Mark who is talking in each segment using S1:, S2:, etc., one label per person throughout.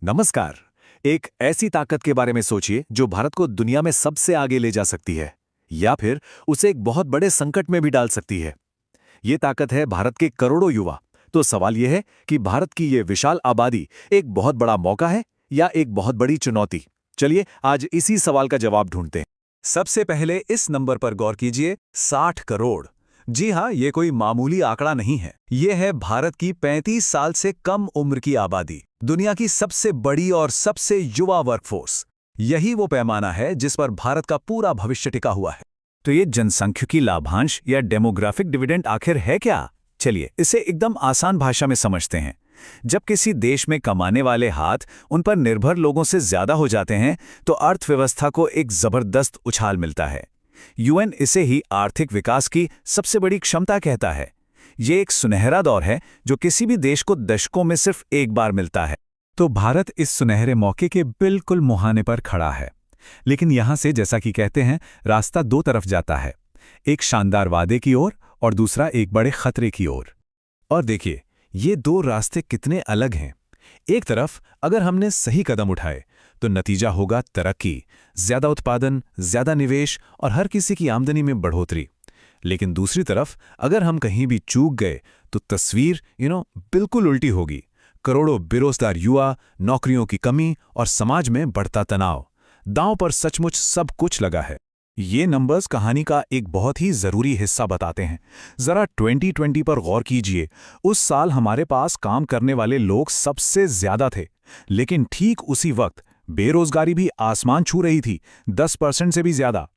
S1: नमस्कार। एक ऐसी ताकत के बारे में सोचिए जो भारत को दुनिया में सबसे आगे ले जा सकती है या फिर उसे एक बहुत बड़े संकट में भी डाल सकती है। ये ताकत है भारत के करोड़ों युवा। तो सवाल यह है कि भारत की ये विशाल आबादी एक बहुत बड़ा मौका है या एक बहुत बड़ी चुनौती। चलिए आज इसी सवाल का जवाब ढूंढते हैं। सबसे पहले इस नंबर पर गौर कीजिए, 60 करोड़। जी हाँ, ये कोई मामूली आंकड़ा नहीं है। ये है भारत की 35 साल से कम उम्र की आबादी, दुनिया की सबसे बड़ी और सबसे युवा वर्कफोर्स। यही वो पैमाना है जिस पर भारत का पूरा भविष्य टिका हुआ है। तो ये जनसांख्यिकी लाभांश या डेमोग्राफिक डिविडेंड आखिर है क्या? चलिए इसे एकदम आसान भाषा में समझते हैं। जब किसी देश में कमाने वाले हाथ उन पर निर्भर लोगों से ज्यादा हो जाते हैं तो अर्थव्यवस्था को एक जबरदस्त उछाल मिलता है। यूएन इसे ही आर्थिक विकास की सबसे बड़ी क्षमता कहता है। ये एक सुनहरा दौर है जो किसी भी देश को दशकों में सिर्फ एक बार मिलता है। तो भारत इस सुनहरे मौके के बिल्कुल मुहाने पर खड़ा है। लेकिन यहां से, जैसा कि कहते हैं, रास्ता दो तरफ जाता है, एक शानदार वादे की ओर और दूसरा एक बड़े खतरे की ओर। और देखिए, ये दो रास्ते कितने अलग हैं। एक तरफ अगर हमने सही कदम उठाए तो नतीजा होगा तरक्की, ज्यादा उत्पादन, ज्यादा निवेश और हर किसी की आमदनी में बढ़ोतरी। लेकिन दूसरी तरफ अगर हम कहीं भी चूक गए तो तस्वीर बिल्कुल उल्टी होगी। करोड़ों बेरोजगार युवा, नौकरियों की कमी और समाज में बढ़ता तनाव। दांव पर सचमुच सब कुछ लगा है। ये नंबर्स कहानी का एक बहुत ही जरूरी हिस्सा बताते हैं। जरा 2020 पर गौर कीजिए। उस साल हमारे पास काम करने वाले लोग सबसे ज्यादा थे, लेकिन ठीक उसी वक्त बेरोजगारी भी आसमान छू रही थी, 10% से भी ज्यादा।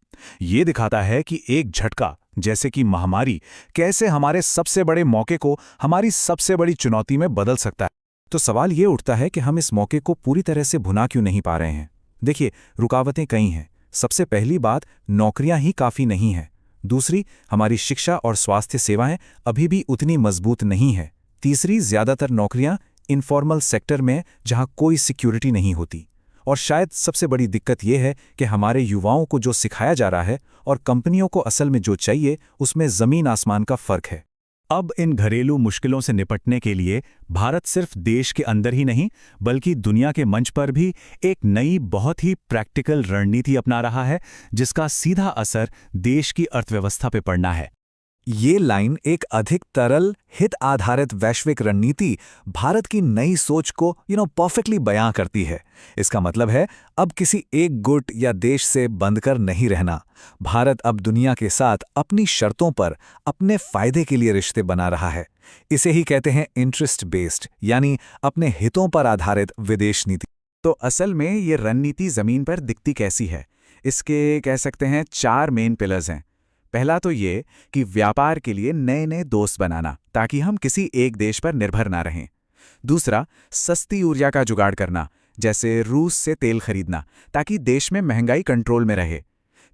S1: ये दिखाता है कि एक झटका, जैसे कि महामारी, कैसे हमारे सबसे बड़े मौके को हमारी सबसे बड़ी चुनौती में बदल सकता है। तो सवाल ये उठता है कि हम इस मौके को पूरी तरह से भुना क्यों नहीं पा रहे हैं। देखिए, रुकावटें कई हैं। सबसे पहली बात, नौकरियां ही काफ़ी नहीं हैं। दूसरी, हमारी शिक्षा और स्वास्थ्य सेवाएं अभी भी उतनी मजबूत नहीं है। तीसरी, ज़्यादातर नौकरियां इनफॉर्मल सेक्टर में, जहां कोई सिक्योरिटी नहीं होती। और शायद सबसे बड़ी दिक्कत यह है कि हमारे युवाओं को जो सिखाया जा रहा है और कंपनियों को असल में जो चाहिए, उसमें ज़मीन आसमान का फ़र्क है। अब इन घरेलू मुश्किलों से निपटने के लिए भारत सिर्फ देश के अंदर ही नहीं, बल्कि दुनिया के मंच पर भी एक नई, बहुत ही प्रैक्टिकल रणनीति अपना रहा है, जिसका सीधा असर देश की अर्थव्यवस्था पे पड़ना है। ये लाइन एक अधिक तरल, हित आधारित वैश्विक रणनीति, भारत की नई सोच को परफेक्टली बयां करती है। इसका मतलब है, अब किसी एक गुट या देश से बंधकर नहीं रहना। भारत अब दुनिया के साथ अपनी शर्तों पर अपने फायदे के लिए रिश्ते बना रहा है। इसे ही कहते हैं इंटरेस्ट बेस्ड, यानी अपने हितों पर आधारित विदेश नीति। तो असल में ये रणनीति जमीन पर दिखती कैसी है? इसके कह सकते हैं 4 मेन पिलर्स हैं। पहला तो ये कि व्यापार के लिए नए नए दोस्त बनाना, ताकि हम किसी एक देश पर निर्भर ना रहें। दूसरा, सस्ती ऊर्जा का जुगाड़ करना, जैसे रूस से तेल खरीदना, ताकि देश में महंगाई कंट्रोल में रहे।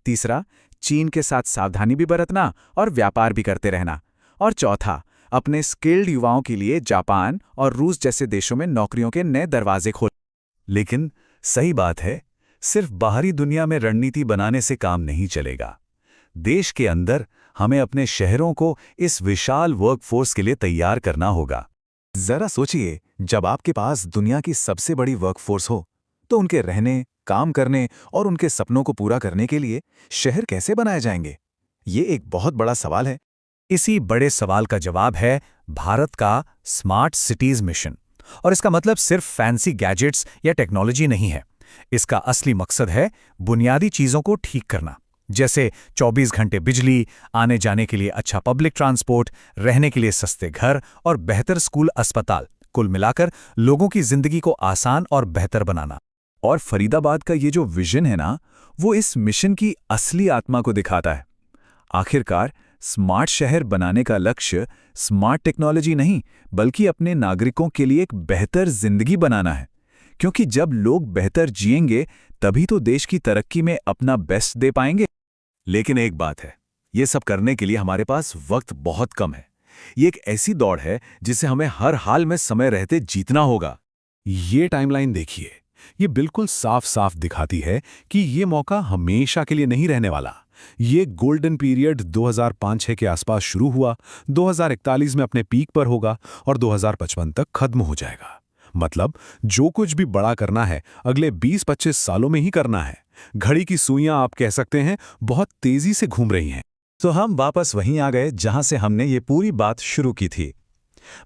S1: तीसरा, चीन के साथ सावधानी भी बरतना और व्यापार भी करते रहना। और चौथा, अपने स्किल्ड युवाओं के लिए जापान और रूस जैसे देशों में नौकरियों के नए दरवाजे खोल। लेकिन सही बात है, सिर्फ बाहरी दुनिया में रणनीति बनाने से काम नहीं चलेगा। देश के अंदर हमें अपने शहरों को इस विशाल वर्कफोर्स के लिए तैयार करना होगा। जरा सोचिए, जब आपके पास दुनिया की सबसे बड़ी वर्कफोर्स हो, तो उनके रहने, काम करने और उनके सपनों को पूरा करने के लिए शहर कैसे बनाए जाएंगे? ये एक बहुत बड़ा सवाल है। इसी बड़े सवाल का जवाब है भारत का स्मार्ट सिटीज मिशन। और इसका मतलब सिर्फ फैंसी गैजेट्स या टेक्नोलॉजी नहीं है। इसका असली मकसद है बुनियादी चीजों को ठीक करना, जैसे 24 घंटे बिजली, आने जाने के लिए अच्छा पब्लिक ट्रांसपोर्ट, रहने के लिए सस्ते घर और बेहतर स्कूल, अस्पताल। कुल मिलाकर लोगों की जिंदगी को आसान और बेहतर बनाना। और फरीदाबाद का ये जो विजन है ना, वो इस मिशन की असली आत्मा को दिखाता है। आखिरकार स्मार्ट शहर बनाने का लक्ष्य स्मार्ट टेक्नोलॉजी नहीं, बल्कि अपने नागरिकों के लिए एक बेहतर जिंदगी बनाना है। क्योंकि जब लोग बेहतर जिएंगे, तभी तो देश की तरक्की में अपना बेस्ट दे पाएंगे। लेकिन एक बात है, ये सब करने के लिए हमारे पास वक्त बहुत कम है। ये एक ऐसी दौड़ है जिसे हमें हर हाल में समय रहते जीतना होगा। ये टाइमलाइन देखिए, ये बिल्कुल साफ साफ दिखाती है कि ये मौका हमेशा के लिए नहीं रहने वाला। ये गोल्डन पीरियड 2005-6 के आसपास शुरू हुआ, 2041 में अपने पीक पर होगा और 2055 तक खत्म हो जाएगा।
S2: मतलब जो कुछ भी बड़ा करना है अगले 20-25 सालों में ही करना है। घड़ी की सुइयां आप कह सकते हैं बहुत तेजी से घूम रही हैं।
S3: तो हम वापस वहीं आ गए जहां से हमने ये पूरी बात शुरू की थी।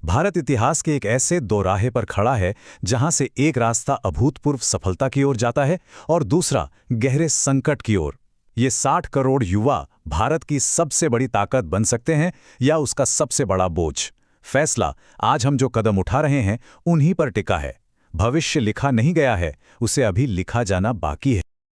S3: भारत इतिहास के एक ऐसे दोराहे पर खड़ा है जहां से एक रास्ता अभूतपूर्व सफलता की ओर जाता है और दूसरा गहरे संकट की ओर। ये 60 करोड़ युवा भारत की सबसे बड़ी ताकत बन सकते हैं या उसका सबसे बड़ा बोझ। फैसला आज हम जो कदम उठा रहे हैं उन्हीं पर टिका है। भविष्य लिखा नहीं गया है, उसे अभी लिखा जाना बाकी है।